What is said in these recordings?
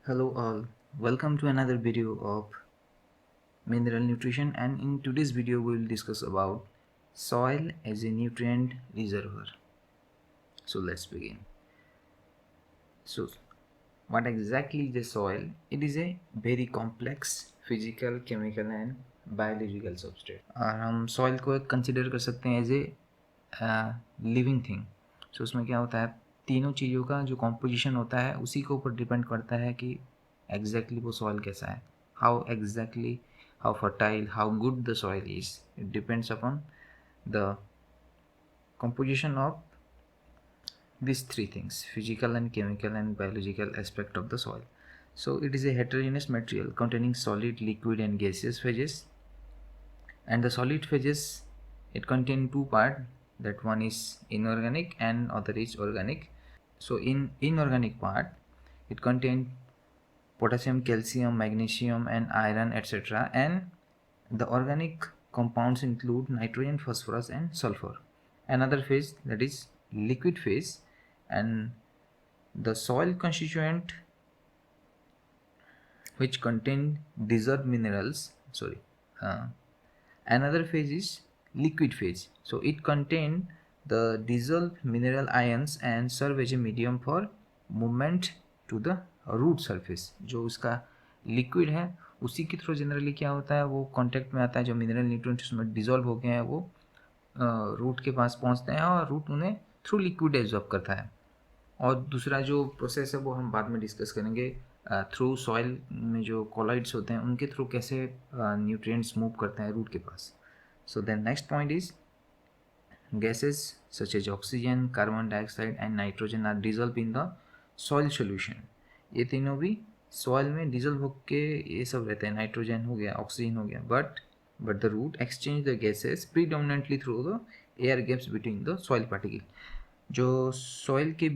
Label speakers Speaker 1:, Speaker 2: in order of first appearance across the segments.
Speaker 1: Hello all, welcome to another video of mineral nutrition, and in today's video we will discuss about soil as a nutrient reservoir. So let's begin. So what exactly is the soil? It is a very complex physical, chemical and biological substrate. और हम soil को एक consider कर सकते हैं as a living thing. So उसमें क्या होता है, तीनों चीज़ों का जो composition होता है उसी के ऊपर डिपेंड करता है कि exactly वो soil कैसा है, how exactly, how fertile, how good the soil is. It depends upon the composition of these three things: physical and chemical and biological aspect of the soil. So it is a heterogeneous material containing solid, liquid and gaseous phases. And the solid phases, it contain two part, that one is inorganic and other is organic. So in inorganic part, it contain potassium, calcium, magnesium and iron, etc. And the organic compounds include nitrogen, phosphorus and sulfur. Another phase, that is liquid phase, and the soil constituent which contain dissolved minerals. Another phase is liquid phase. So it contain the dissolved mineral ions and serve as a medium for movement to the root surface. जो उसका liquid है उसी के through generally क्या होता है, वो contact में आता है, जो मिनरल न्यूट्रिएंट्स उसमें डिजोल्व हो गए हैं वो रूट के पास पहुंचते हैं और रूट उन्हें थ्रू लिक्विड एब्जॉर्ब करता है. और दूसरा जो प्रोसेस है वो हम बाद में डिस्कस करेंगे, थ्रू सॉइल में जो कॉलॉइड्स होते हैं उनके थ्रू कैसे न्यूट्रिएंट्स मूव करते हैं रूट के पास. So the next point is gases such as oxygen, carbon dioxide and nitrogen are dissolved in the soil solution. ये तीनों भी soil में dissolve होके ये सब रहते हैं, नाइट्रोजन हो गया, ऑक्सीजन हो गया, but the root exchange the gases predominantly through the air gaps between the soil particle. जो soil के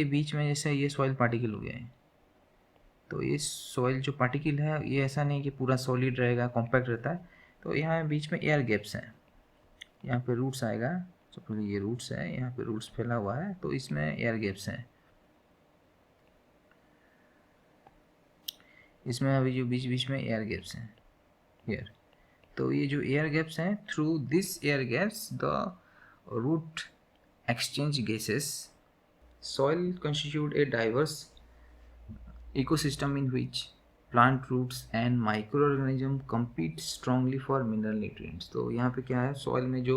Speaker 1: बीच में जैसे ये soil particle हो गया है, तो ये सॉइल जो पार्टिकल है ये ऐसा नहीं कि पूरा सॉलिड रहेगा, कॉम्पैक्ट रहता है. तो यहाँ बीच में एयर गैप्स हैं. यहाँ पे रूट्स आएगा, सपोज ये रूट्स है, यहाँ पे रूट्स फैला हुआ है, तो इसमें एयर गैप्स हैं. इसमें अभी जो बीच बीच में एयर गैप्स हैं हियर. तो ये जो एयर गैप्स हैं, through this air gaps the root exchange gases. Soil constitute a diverse ecosystem in which plant roots and microorganism compete strongly for mineral nutrients. तो यहाँ पे क्या है, सॉइल में जो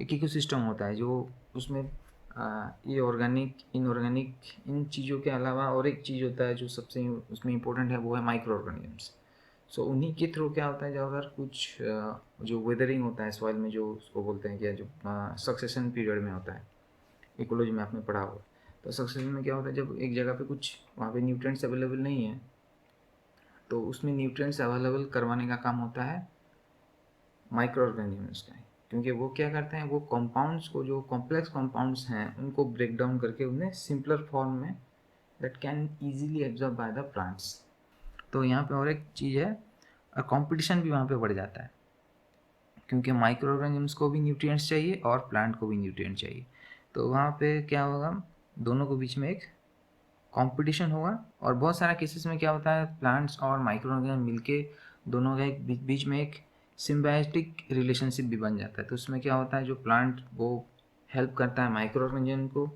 Speaker 1: एक इकोसिस्टम होता है, जो उसमें ये ऑर्गेनिक, इनऑर्गेनिक, इन चीज़ों के अलावा और एक चीज़ होता है जो सबसे उसमें इम्पोर्टेंट है, वो है माइक्रो ऑर्गेनिजम्स. सो उन्हीं के थ्रू क्या होता है, जब अगर कुछ जो वेदरिंग होता है सॉइल में, जो उसको बोलते हैं क्या, जो सक्सेशन पीरियड में होता है, इकोलॉजी में आपने पढ़ा होगा. तो सक्सेशन में क्या होता है, जब एक जगह पे कुछ वहाँ पे न्यूट्रिएंट्स अवेलेबल नहीं है, तो उसमें न्यूट्रिएंट्स अवेलेबल करवाने का काम होता है माइक्रो ऑर्गेनिजम्स का. क्योंकि वो क्या करते हैं, वो कंपाउंड्स को, जो कॉम्प्लेक्स कंपाउंड्स हैं उनको ब्रेक डाउन करके उन्हें सिंपलर फॉर्म में that can easily absorb by the plants. तो यहाँ पे और एक चीज़ है, कंपटीशन भी वहाँ पे बढ़ जाता है, क्योंकि माइक्रो ऑर्गेनिजम्स को भी न्यूट्रिएंट्स चाहिए और प्लांट को भी न्यूट्रिएंट चाहिए. तो वहाँ पे क्या होगा, दोनों के बीच में एक कंपटीशन होगा. और बहुत सारा केसेस में क्या होता है, प्लांट्स और माइक्रो ऑर्गेनिज्म मिलके दोनों का एक बीच में एक सिम्बायोटिक रिलेशनशिप भी बन जाता है. तो उसमें क्या होता है, जो प्लांट वो हेल्प करता है माइक्रो ऑर्गेनिज्म को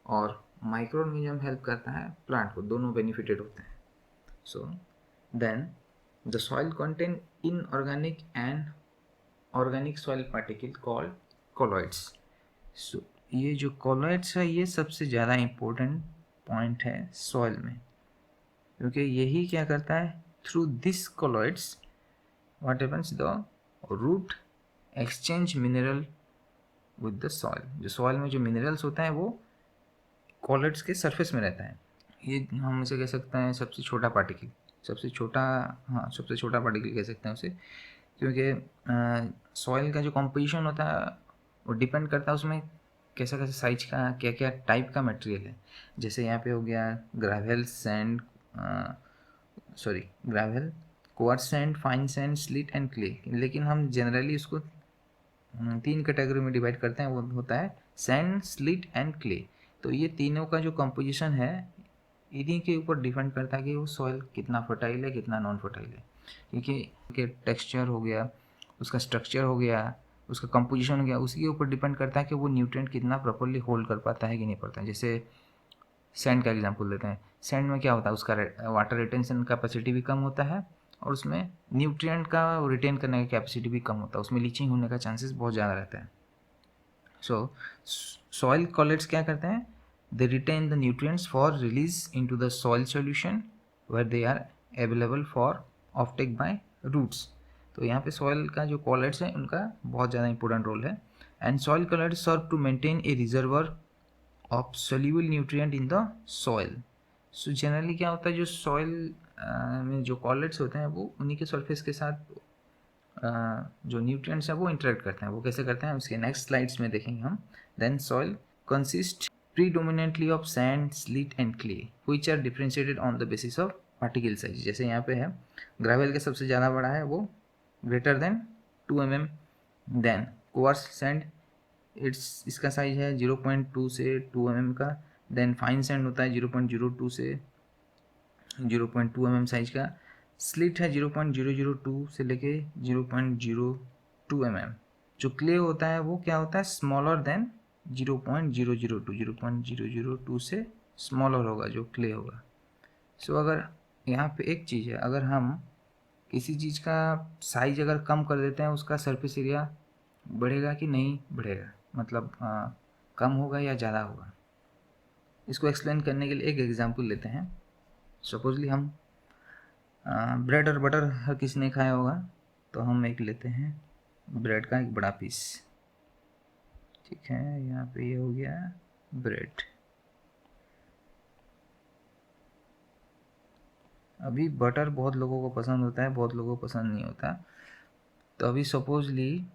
Speaker 1: और माइक्रो ऑर्गेनिज्म हेल्प करता है प्लांट को, दोनों बेनिफिटेड होते हैं. So then the soil contain inorganic and organic soil particle called colloids. So ये जो कॉलॉइड्स है ये सबसे ज़्यादा इम्पोर्टेंट पॉइंट है सॉइल में, क्योंकि यही क्या करता है, through this colloids what happens, the root exchange mineral with the soil. जो सॉइल में जो मिनरल्स होता है वो कॉलॉइड्स के सरफेस में रहता है. ये हम इसे कह सकते हैं सबसे छोटा पार्टिकल, सबसे छोटा पार्टिकल कह सकते हैं उसे, क्योंकि सॉइल का जो कंपोजिशन होता है वो डिपेंड करता है उसमें कैसा कैसा साइज का, क्या क्या टाइप का मटेरियल है. जैसे यहाँ पे हो गया gravel, sand, gravel, quartz sand, fine sand, slit and clay. लेकिन हम जनरली उसको 3 कैटेगरी में डिवाइड करते हैं, वो होता है सैंड, स्लिट एंड क्ले. तो ये तीनों का जो कंपोजिशन है इन्हीं के ऊपर डिपेंड करता है कि वो सॉइल कितना फर्टाइल है कितना नॉन फर्टाइल है, क्योंकि टेक्सचर हो गया, उसका स्ट्रक्चर हो गया, उसका कंपोजिशन हो गया, उसी के ऊपर डिपेंड करता है कि वो न्यूट्रिएंट कितना प्रॉपरली होल्ड कर पाता है कि नहीं पाता है। जैसे सैंड का एग्जांपल देते हैं, सैंड में क्या होता है, उसका वाटर रिटेंशन कैपेसिटी भी कम होता है और उसमें न्यूट्रिएंट का रिटेन करने का कैपेसिटी भी कम होता है, उसमें लीचिंग होने का चांसेस बहुत ज़्यादा रहता है। सो सॉइल कॉलेट्स क्या करते हैं, they retain the nutrients for release into the soil solution where they are available for offtake by roots। तो यहाँ पे सॉइल का जो कॉलेट्स हैं उनका बहुत ज़्यादा इंपॉर्टेंट रोल है। And soil colloids serve to maintain a reservoir of soluble nutrient in the soil. So generally क्या होता है, जो सॉइल में जो कॉलेट्स होते हैं वो उन्हीं के सरफेस के साथ जो न्यूट्रिएंट्स हैं वो इंटरेक्ट करते हैं। वो कैसे करते हैं उसके नेक्स्ट स्लाइड्स में देखेंगे हम। Then soil consist predominantly of sand, sleet and clay which are differentiated on the basis of particle size। जैसे यहाँ पे है ग्रेवल का सबसे ज़्यादा बड़ा है वो greater than 2 mm, then coarse sand इसका साइज है 0.2 से 2 mm का, then fine sand होता है 0.02 से 0.2 mm साइज का, स्लिट है 0.002 से लेके 0.02 mm। जो क्ले होता है वो क्या होता है, स्मॉलर देन 0.002 से स्मॉलर होगा जो क्ले होगा। सो अगर यहाँ पे एक चीज़ है, अगर हम किसी चीज़ का साइज अगर कम कर देते हैं उसका सरफेस एरिया बढ़ेगा कि नहीं बढ़ेगा, मतलब कम होगा या ज़्यादा होगा। इसको एक्सप्लेन करने के लिए एक एग्जांपल लेते हैं। सपोजली हम ब्रेड और बटर हर किसी ने खाया होगा, तो हम एक लेते हैं ब्रेड का एक बड़ा पीस, ठीक है, यहाँ पे ये हो गया ब्रेड। अभी बटर बहुत लोगों को पसंद होता है, बहुत लोगों को पसंद नहीं होता। तो अभी सपोजली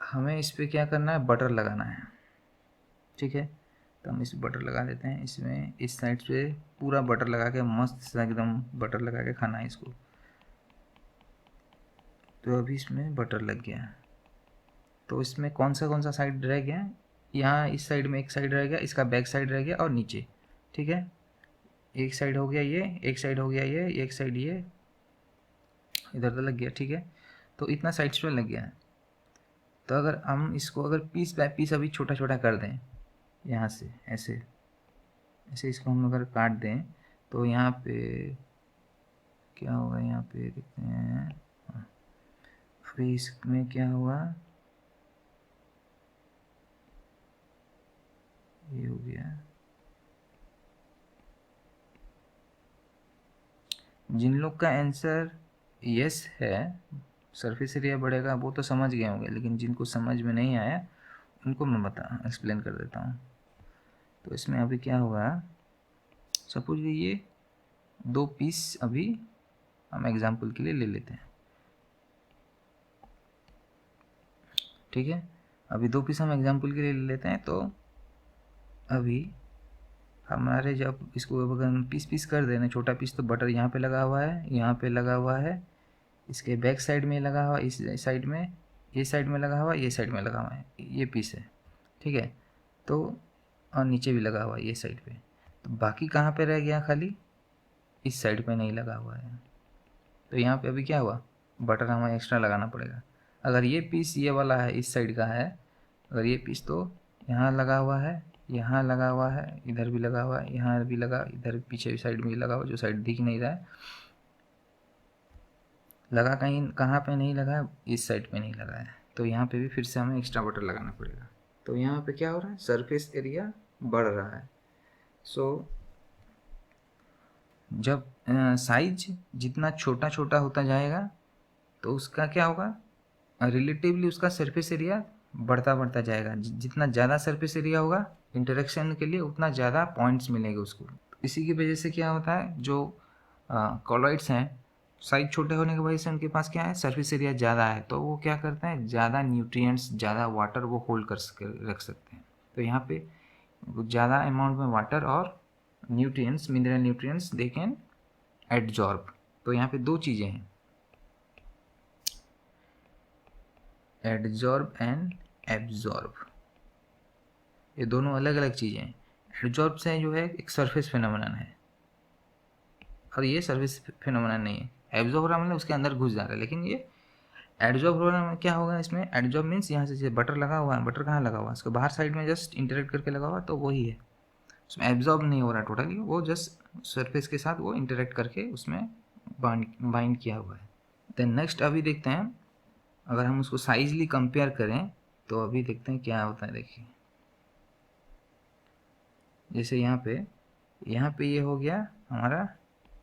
Speaker 1: हमें इस पे क्या करना है, बटर लगाना है, ठीक है। तो हम इस बटर लगा देते हैं, इसमें इस साइड पे पूरा बटर लगा के मस्त सा एकदम बटर लगा के खाना है इसको। तो अभी इसमें बटर लग गया, तो इसमें कौन सा साइड रह गया, यहाँ इस साइड में एक साइड रह गया, इसका बैक साइड रह गया और नीचे, ठीक है। एक साइड हो गया ये, एक साइड हो गया ये, एक साइड ये इधर तो लग गया, ठीक है। तो इतना साइड्स पे लग गया है। तो अगर हम इसको अगर पीस बाय पीस अभी छोटा छोटा कर दें, यहाँ से ऐसे ऐसे इसको हम अगर काट दें, तो यहाँ पे क्या होगा, यहाँ पे देखते हैं अभी इसमें क्या हुआ, ये हो गया। जिन लोग का आंसर यस है, सरफेस एरिया बढ़ेगा, वो तो समझ गए होंगे, लेकिन जिनको समझ में नहीं आया उनको मैं एक्सप्लेन कर देता हूँ। तो इसमें अभी क्या होगा, सपोज ये 2 पीस अभी हम एग्जांपल के लिए ले लेते हैं, ठीक है। अभी 2 पीस हम एग्जांपल के लिए ले लेते हैं। तो अभी हमारे जब इसको अगर हम पीस पीस कर देना, छोटा पीस, तो बटर यहाँ पे लगा हुआ है, यहाँ पे लगा हुआ है, इसके बैक साइड में लगा हुआ, इस साइड में, ये साइड में लगा हुआ, ये साइड में लगा हुआ है, ये पीस है, ठीक है। तो और नीचे भी लगा हुआ है ये साइड पे। तो बाकी कहाँ पे रह गया, खाली इस साइड पे नहीं लगा हुआ है। तो यहाँ पे अभी क्या हुआ, बटर हमें एक्स्ट्रा लगाना पड़ेगा। अगर ये पीस ये वाला है, इस साइड का है, अगर ये पीस तो यहाँ लगा हुआ है, यहाँ लगा हुआ है, इधर भी लगा हुआ है, यहाँ भी लगा, इधर पीछे भी साइड में भी लगा हुआ, जो साइड दिख नहीं रहा है, लगा कहीं कहाँ पे नहीं लगा, इस साइड पे नहीं लगा है। तो यहाँ पे भी फिर से हमें एक्स्ट्रा बटर लगाना पड़ेगा। तो यहाँ पे क्या हो रहा है, सरफेस एरिया बढ़ रहा है। सो जब साइज जितना छोटा छोटा होता जाएगा तो उसका क्या होगा, रिलेटिवली उसका सरफेस एरिया बढ़ता बढ़ता जाएगा। जितना ज़्यादा सरफेस एरिया होगा इंटरेक्शन के लिए, उतना ज़्यादा पॉइंट्स मिलेंगे उसको। इसी की वजह से क्या होता है, जो कॉलॉइड्स हैं साइज छोटे होने की वजह से उनके पास क्या है, सरफेस एरिया ज़्यादा है, तो वो क्या करते हैं, ज़्यादा न्यूट्रिएंट्स, ज़्यादा वाटर वो होल्ड कर रख सकते हैं। तो यहाँ पे ज़्यादा अमाउंट में वाटर और nutrients, mineral nutrients they can adsorb. तो यहाँ पे 2 चीज़ें हैं, एडजॉर्ब एंड एब्जॉर्ब। ये दोनों अलग अलग चीज़ें हैं। एडजॉर्ब से जो है एक सरफेस फिनोमेनन है और ये सरफेस फिनोमेनन नहीं है। एब्जॉर्ब हो रहा मतलब उसके अंदर घुस जा रहा है, लेकिन ये एडजॉर्ब हो रहा है क्या होगा इसमें, एडजॉर्ब मीन्स यहाँ से जैसे बटर लगा हुआ है, बटर कहाँ लगा हुआ है, इसको बाहर साइड में जस्ट इंटरेक्ट करके लगा हुआ, तो वही है, उसमें एब्जॉर्ब नहीं हो रहा टोटली, वो जस्ट सरफेस के साथ वो इंटरेक्ट करके उसमें बाइंड किया हुआ है। देन नेक्स्ट अभी देखते हैं, अगर हम उसको साइजली कंपेयर करें तो अभी देखते हैं क्या होता है। देखिए जैसे यहाँ पे ये हो गया हमारा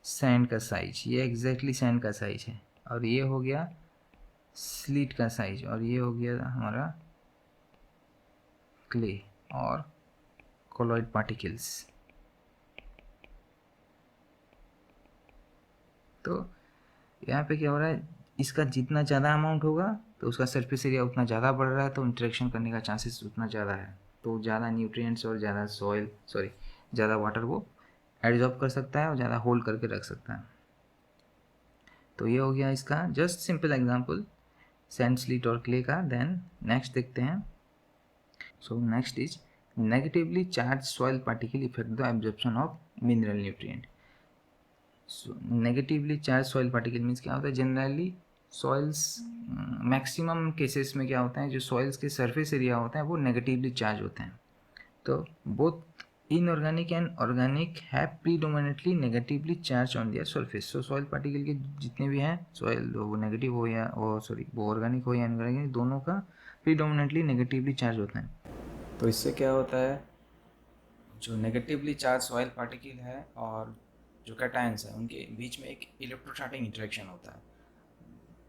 Speaker 1: सैंड का साइज, ये एग्जैक्टली सैंड का साइज है, और ये हो गया स्लीट का साइज, और ये हो गया हमारा क्ले और कोलॉइड पार्टिकल्स। तो यहाँ पे क्या हो रहा है, इसका जितना ज़्यादा अमाउंट होगा तो उसका सरफेस एरिया उतना ज़्यादा बढ़ रहा है, तो इंटरेक्शन करने का चांसेस उतना ज़्यादा है, तो ज़्यादा न्यूट्रिएंट्स और ज़्यादा ज़्यादा वाटर वो एब्जॉर्ब कर सकता है और ज़्यादा होल्ड करके रख सकता है। तो ये हो गया इसका just simple example sand, slit और क्ले का। देन नेक्स्ट देखते हैं। So next is negatively charge soil particle effect the absorption of mineral nutrient. Negatively charge soil particle means क्या होता है, जनरली सॉइल्स मैक्सिमम केसेस में क्या होता है, जो सॉइल्स के सरफेस एरिया होता है वो नेगेटिवली चार्ज होते हैं। तो both inorganic and organic have predominantly negatively charge on their surface. So soil particle के जितने भी हैं सॉइल, वो नेगेटिव हो या वो ऑर्गेनिक हो या इनऑर्गेनिक, दोनों का प्रीडोमिनेटली नेगेटिवली चार्ज होता है। तो इससे क्या होता है, जो नेगेटिवली चार्ज सॉइल पार्टिकल है और जो कैटायंस है उनके बीच में एक इलेक्ट्रोस्टैटिक इंटरेक्शन होता है।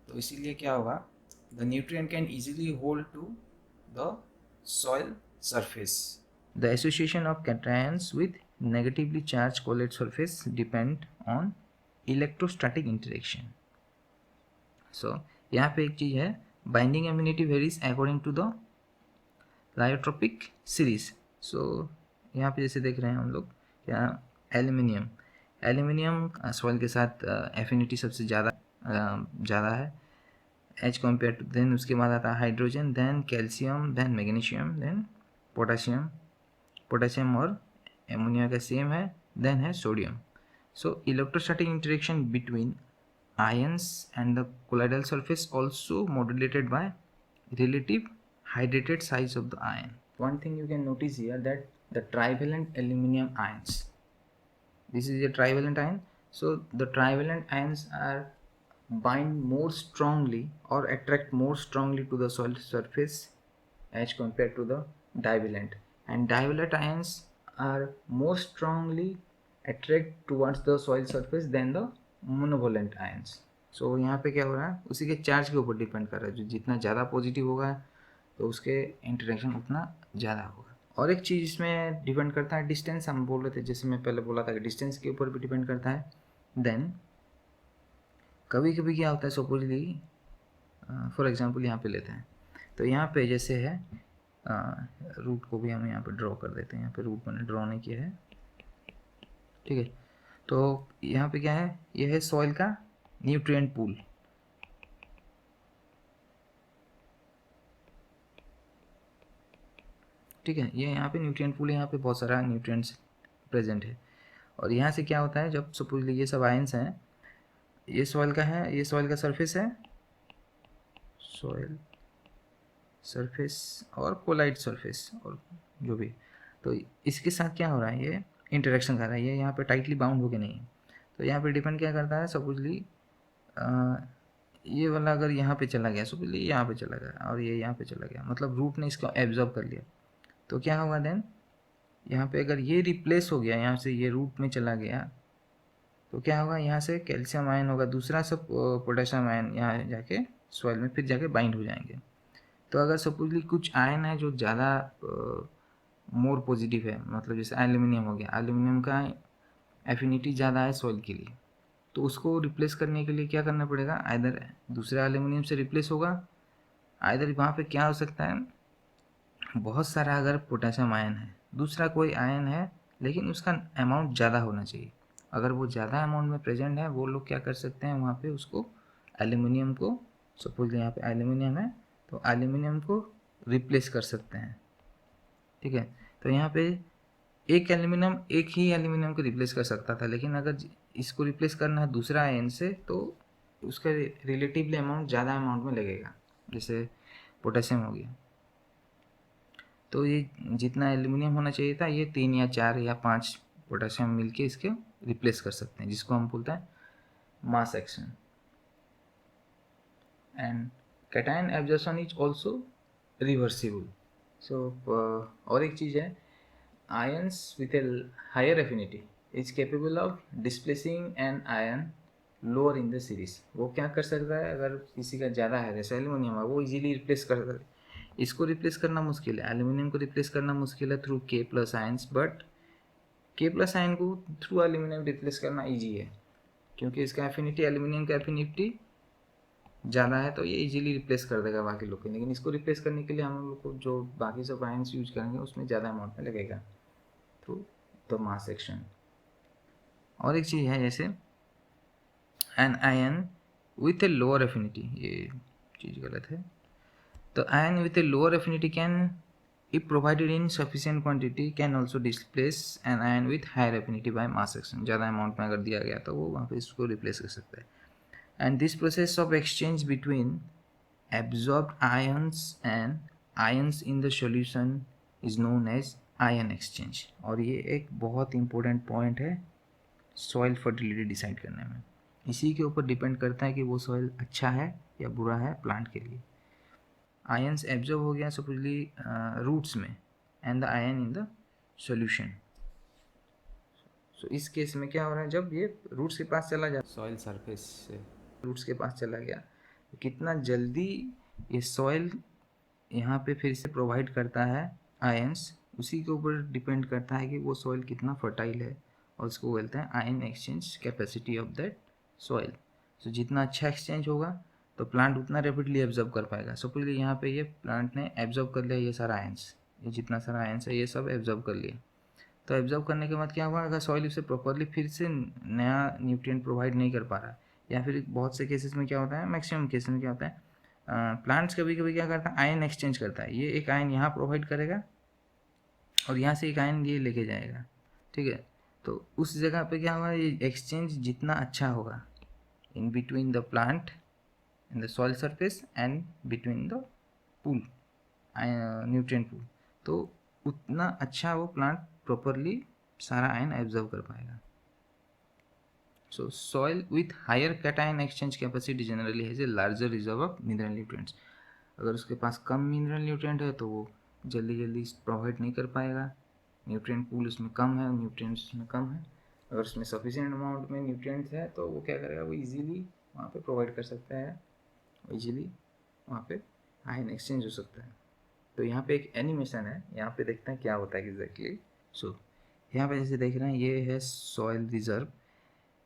Speaker 1: तो इसीलिए क्या होगा, the nutrient can easily hold to the soil surface. The association of cations with negatively charged colloid surface depend on electrostatic interaction. So यहाँ पे एक चीज़ है, binding affinity varies according to the lyotropic series. So यहाँ पे जैसे देख रहे हैं हम लोग क्या, एल्यूमिनियम सॉइल के साथ एफिनिटी सबसे ज़्यादा है एज कम्पेयर टू, देन उसके बाद आता है hydrogen, then calcium, then magnesium, then potassium और एमोनिया का सेम है, देन है sodium. So electrostatic interaction between ions and the colloidal surface also modulated by relative hydrated size of the ion. One thing you can notice here, that the trivalent aluminum ions, this is a trivalent ion, so the trivalent ions are bind more strongly or attract more strongly to the soil surface as compared to the divalent, and divalent ions are more strongly attract towards the soil surface than the monovalent ions. So यहाँ पे क्या हो रहा है, उसी के charge के ऊपर डिपेंड कर रहा है, जो जितना ज़्यादा पॉजिटिव होगा तो उसके इंटरेक्शन उतना ज़्यादा होगा। और एक चीज़ इसमें डिपेंड करता है डिस्टेंस, हम बोल रहे थे जैसे मैं पहले बोला था कि डिस्टेंस के ऊपर भी डिपेंड करता है। देन कभी कभी क्या होता है, सपोजली फॉर एग्जांपल यहाँ पे लेते हैं, तो यहाँ पे जैसे है रूट को भी हम यहाँ पे ड्रॉ कर देते हैं, यहाँ पे रूट मैंने ड्रॉ नहीं किया है, ठीक है। तो यहाँ पे क्या है, ये है सॉइल का न्यूट्रिएंट पूल, ठीक है, ये यहाँ पे न्यूट्रिएंट पूल है, यहाँ पे बहुत सारा न्यूट्रिएंट्स प्रेजेंट है। और यहाँ से क्या होता है, जब सपोजली ये सब आयंस हैं, ये सॉइल का है, ये सॉइल का सरफेस है, सॉइल सरफेस और कोलाइड सरफेस और जो भी, तो इसके साथ क्या हो रहा है, ये इंटरेक्शन कर रहा है, ये यहाँ पे टाइटली बाउंड हो के नहीं है। तो यहाँ पे डिपेंड क्या करता है, सपोजली ये वाला अगर यहाँ पे चला गया, सपोजली यहाँ पे चला गया और ये यहाँ पे चला गया, मतलब रूट ने इसको एब्जॉर्ब कर लिया, तो क्या होगा देन, यहाँ पे अगर ये रिप्लेस हो गया, यहाँ से ये रूट में चला गया, तो क्या होगा, यहाँ से कैल्शियम आयन होगा, दूसरा सब पोटेशियम आयन यहाँ जाके सॉइल में फिर जाके बाइंड हो जाएंगे। तो अगर सपोजली कुछ आयन है जो ज़्यादा मोर पॉजिटिव है, मतलब जैसे एल्यूमिनियम हो गया, एल्यूमिनियम का एफिनिटी ज़्यादा है सॉइल के लिए, तो उसको रिप्लेस करने के लिए क्या करना पड़ेगा, आइदर दूसरे एल्यूमिनियम से रिप्लेस होगा, आइदर वहाँ पे क्या हो सकता है, बहुत सारा अगर पोटेशियम आयन है, दूसरा कोई आयन है लेकिन उसका अमाउंट ज़्यादा होना चाहिए, अगर वो ज़्यादा अमाउंट में प्रेजेंट है, वो लोग क्या कर सकते हैं वहाँ पे उसको एल्यूमिनियम को, सपोज यहाँ पे एल्यूमिनियम है तो एल्यूमिनियम को रिप्लेस कर सकते हैं, ठीक है। तो यहाँ पे एक एल्यूमिनियम एक ही एल्यूमिनियम को रिप्लेस कर सकता था, लेकिन अगर इसको रिप्लेस करना है दूसरा आयन से तो उसका रिलेटिवली अमाउंट ज़्यादा अमाउंट में लगेगा, जैसे पोटेशियम हो गया। तो ये जितना एल्यूमिनियम होना चाहिए था ये 3 या 4 या 5 पोटेशियम मिलके इसके रिप्लेस कर सकते हैं, जिसको हम बोलते हैं mass action. And cation absorption is also reversible. So और एक चीज़ है, ions with a higher affinity is capable of displacing an ion lower in the series। वो क्या कर सकता है, अगर किसी का ज़्यादा है जैसे एल्यूमिनियम है वो इजीली रिप्लेस कर सकता है। इसको रिप्लेस करना मुश्किल है, एल्यूमिनियम को रिप्लेस करना मुश्किल है थ्रू के प्लस आयंस, बट के प्लस आयन को थ्रू एल्यूमिनियम रिप्लेस करना ईजी है, क्योंकि इसका एफिनिटी एल्यूमिनियम का एफिनिटी ज़्यादा है, तो ये इजीली रिप्लेस कर देगा बाकी लोग के। लेकिन इसको रिप्लेस करने के लिए हम लोग को जो बाकी सब आयंस यूज करेंगे उसमें ज़्यादा अमाउंट में लगेगा थ्रू द मास सेक्शन। और एक चीज़ है जैसे an ion with a lower affinity, ये चीज़ गलत है। तो ion with a lower affinity can if provided in sufficient quantity can also displace an ion with higher affinity by mass action। ज़्यादा अमाउंट में अगर दिया गया तो वो वहाँ पे इसको रिप्लेस कर सकता है। And this process of exchange between absorbed ions and ions in the solution is known as ion exchange। और ये एक बहुत इंपॉर्टेंट पॉइंट है सॉइल फर्टिलिटी डिसाइड करने में। इसी के ऊपर डिपेंड करता है कि वो सॉइल अच्छा है या बुरा है प्लांट के लिए। आयंस एब्जॉर्ब हो गया सपोजली रूट्स में and the ion in the solution. So इस केस में क्या हो रहा है, जब ये रूट्स के पास चला जाता सॉइल सरफेस से रूट्स के पास चला गया तो कितना जल्दी ये सॉइल यहाँ पे फिर से प्रोवाइड करता है आयंस, उसी के ऊपर डिपेंड करता है कि वो सॉइल कितना फर्टाइल है, और उसको बोलते हैं ion exchange capacity of that soil. So जितना अच्छा एक्सचेंज होगा तो प्लांट उतना रेपिडली एब्जॉर्ब कर पाएगा। सपोजली यहाँ पे ये प्लांट ने एब्जॉर्ब कर लिया ये सारा आयंस, ये जितना सारा आयंस है ये सब एब्जॉर्ब कर लिया। तो एब्जॉर्ब करने के बाद क्या हुआ, अगर सॉइल उसे प्रॉपरली फिर से नया न्यूट्रिएंट प्रोवाइड नहीं कर पा रहा है, या फिर बहुत से केसेस में क्या होता है, मैक्सिमम केसेस में क्या होता है, प्लांट्स कभी कभी क्या करता है आयन एक्सचेंज करता है। ये एक आयन यहाँ प्रोवाइड करेगा और यहाँ से एक आयन ये लेके जाएगा, ठीक है। तो उस जगह पे क्या होगा, ये एक्सचेंज जितना अच्छा होगा in between the plant in the soil surface and between the pool nutrient pool, तो उतना अच्छा वो प्लांट प्रॉपरली सारा आयन एब्जॉर्व कर पाएगा। So soil with higher cation exchange capacity generally has a larger reserve of mineral nutrients. अगर उसके पास कम mineral nutrient है तो वो जल्दी जल्दी प्रोवाइड नहीं कर पाएगा, न्यूट्रिएंट पूल उसमें कम है, न्यूट्रिएंट्स उसमें कम है। अगर उसमें सफिशिएंट अमाउंट में न्यूट्रिएंट्स है तो वो क्या करेगा, वो इजीली वहाँ पे प्रोवाइड कर सकता है, इजीली वहाँ पे आयन एक्सचेंज हो सकता है। तो यहाँ पे एक एनिमेशन है, यहाँ पे देखते हैं क्या होता है एग्जैक्टली। सो यहाँ पे जैसे देख रहे हैं ये है सॉइल रिजर्व,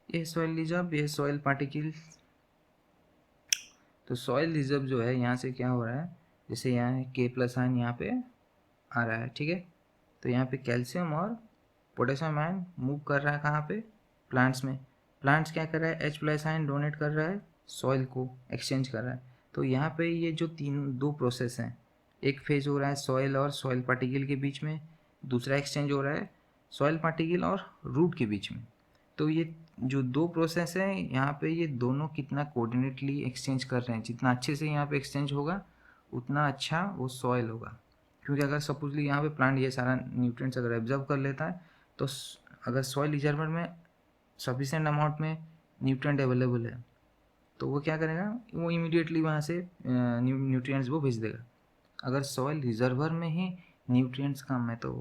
Speaker 1: ये सॉइल रिजर्व, ये सॉइल पार्टिकल। तो सॉइल रिजर्व जो है यहाँ से क्या हो रहा है, जैसे यहाँ है के प्लस आयन यहाँ पे आ रहा है, ठीक है। तो यहाँ पे कैल्शियम और पोटेशियम आयन मूव कर रहा है कहाँ पे, प्लांट्स में। प्लांट्स क्या कर रहा है, H प्लस आयन डोनेट कर रहा है सॉइल को, एक्सचेंज कर रहा है। तो यहाँ पे ये जो दो प्रोसेस हैं, एक फेज हो रहा है सॉइल और सॉइल पार्टिकल के बीच में, दूसरा एक्सचेंज हो रहा है सॉइल पार्टिकल और रूट के बीच में। तो ये जो दो प्रोसेस हैं यहाँ पे, ये दोनों कितना कोऑर्डिनेटली एक्सचेंज कर रहे हैं, जितना अच्छे से यहाँ पे एक्सचेंज होगा उतना अच्छा वो सॉइल होगा। क्योंकि अगर सपोजली यहाँ पे प्लांट ये सारा न्यूट्रिएंट्स अगर एब्जॉर्ब कर लेता है तो अगर सॉइल रिजर्वर में सफिशिएंट अमाउंट में न्यूट्रिएंट अवेलेबल है तो वो क्या करेगा, वो इमीडिएटली वहाँ से न्यूट्रिएंट्स वो भेज देगा। अगर सॉइल रिजर्वर में ही न्यूट्रिएंट्स कम है तो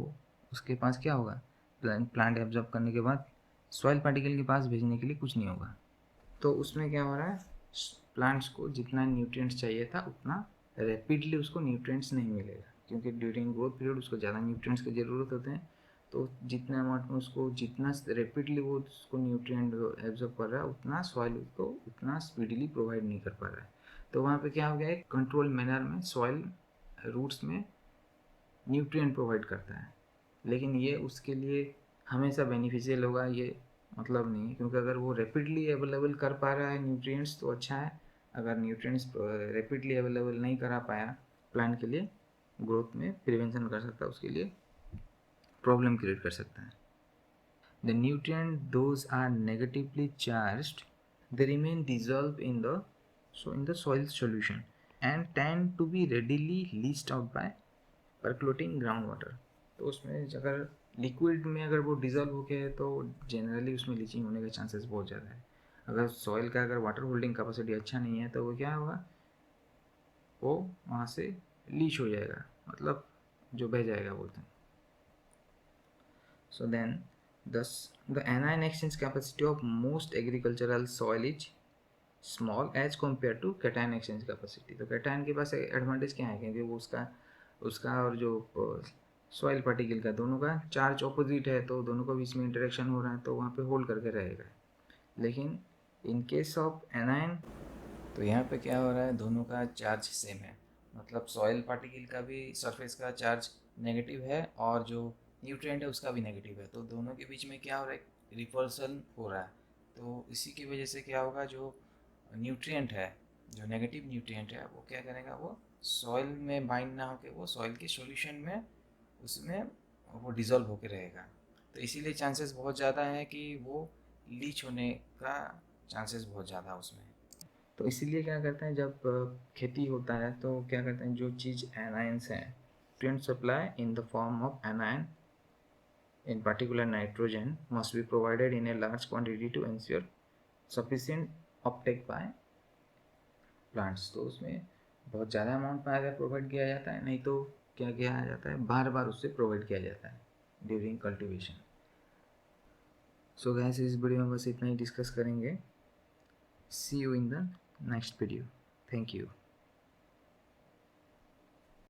Speaker 1: उसके पास क्या होगा, प्लांट एब्जॉर्ब करने के बाद सॉइल पार्टिकल के पास भेजने के लिए कुछ नहीं होगा। तो उसमें क्या हो रहा है, प्लांट्स को जितना न्यूट्रिएंट्स चाहिए था उतना रैपिडली उसको न्यूट्रिएंट्स नहीं मिलेगा, क्योंकि ड्यूरिंग ग्रोथ पीरियड उसको ज़्यादा न्यूट्रिएंट्स की ज़रूरत होते हैं। तो जितना अमाउंट में उसको जितना रैपिडली वो उसको न्यूट्रिएंट एब्जॉर्ब कर रहा है उतना सॉइल उसको उतना स्पीडली प्रोवाइड नहीं कर पा रहा है। तो वहाँ पे क्या हो गया, एक कंट्रोल मैनर में सॉइल रूट्स में न्यूट्रिएंट प्रोवाइड करता है, लेकिन ये उसके लिए हमेशा बेनिफिशियल होगा ये मतलब नहीं है, क्योंकि अगर वो रैपिडली अवेलेबल कर पा रहा है न्यूट्रिएंट्स तो अच्छा है। अगर न्यूट्रिएंट्स रैपिडली अवेलेबल नहीं करा पाया प्लांट के लिए, ग्रोथ में प्रिवेंशन कर सकता है उसके लिए प्रॉब्लम क्रिएट कर सकता है। The nutrient those are negatively charged, they remain dissolved in the soil solution and tend to be readily leached out by percolating groundwater। तो उसमें अगर लिक्विड में अगर वो डिजॉल्व हो गया है तो जनरली उसमें लीचिंग होने के चांसेस बहुत ज़्यादा है। अगर सॉइल का अगर वाटर होल्डिंग कैपेसिटी अच्छा नहीं है तो वो क्या होगा, वो वहाँ से लीच हो जाएगा, मतलब जो बह जाएगा बोलते हैं। So then thus the anion exchange capacity of most agricultural soil is small as compared to cation exchange capacity। तो कैटायन के पास एडवांटेज क्या है, क्योंकि वो उसका उसका और जो सॉइल पार्टिकल का दोनों का चार्ज ऑपोजिट है, तो दोनों को बीच में इंटरेक्शन हो रहा है तो वहाँ पे होल्ड करके रहेगा। लेकिन इन केस ऑफ एनायन तो यहाँ पे क्या हो रहा है, दोनों का चार्ज सेम है, मतलब सॉइल पार्टिकल का भी सरफेस का चार्ज नेगेटिव है और जो न्यूट्रिएंट है उसका भी नेगेटिव है, तो दोनों के बीच में क्या हो रहा है, रिपल्सन हो रहा है। तो इसी की वजह से क्या होगा, जो न्यूट्रिएंट है, जो नेगेटिव न्यूट्रिएंट है वो क्या करेगा, वो सॉइल में बाइंड ना होकर वो सॉइल के सॉल्यूशन में उसमें वो डिज़ोल्व होकर रहेगा। तो इसीलिए चांसेस बहुत ज़्यादा है कि वो लीच होने का चांसेस बहुत ज़्यादा उसमें। तो इसीलिए क्या करते हैं, जब खेती होता है तो क्या करते हैं, जो चीज़ एनायंस हैं, nutrient supply in the form of anion in particular nitrogen must be provided in a large quantity to ensure sufficient uptake by plants। तो उसमें बहुत ज़्यादा अमाउंट में अगर प्रोवाइड किया जाता है, नहीं तो क्या किया जाता है, बार बार उससे प्रोवाइड किया जाता है ड्यूरिंग कल्टीवेशन। सो गैस इस वीडियो में बस इतना ही डिस्कस करेंगे। See you in the next video. Thank you.